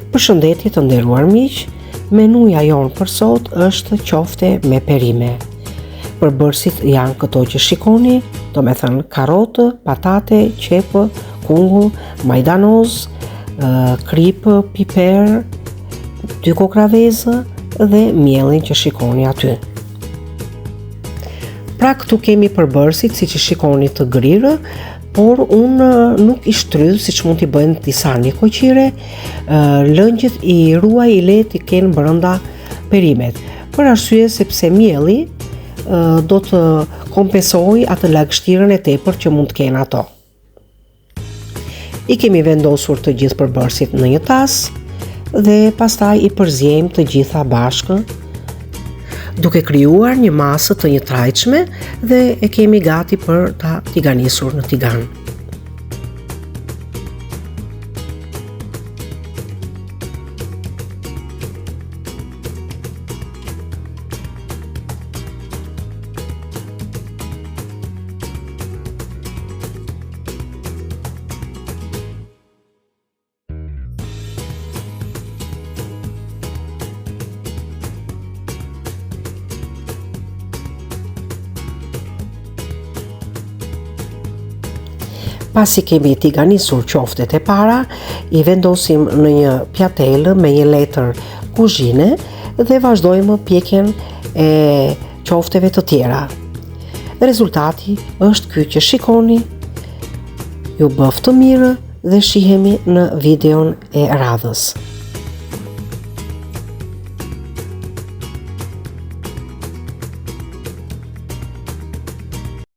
Përshëndetje të nderuar miq, menuja jonë për sot është qofte me perime. Përbërësit janë këto që shikoni, do me thënë karotë, patate, qepë, kungull, majdanoz, kripë, piper, 2 kokra vezë dhe mielin që shikoni aty. Pra këtu kemi përbërësit si që shikoni të grirë, por unë nuk i shtrydh si që mund t'i bëjnë disa njëkoqire, lëngjët i ruaj i let i kenë brënda perimet, për arsye sepse mielli do të kompensoj atë lagështirën e tepër që mund të kenë ato. I kemi vendosur të gjithë përbërësit në një tas dhe pastaj i përzjejmë të gjitha bashkë, duke krijuar një masë të njëtrajtshme dhe e kemi gati për ta tiganisur në tigan. Pasi kemi tiganisur qoftet e para, i vendosim në një pjatelë me një letër kuzhine dhe vazhdojmë pjekjen e qofteve të tjera. Rezultati është ky që shikoni, ju bëf të mirë dhe shihemi në videon e radhës.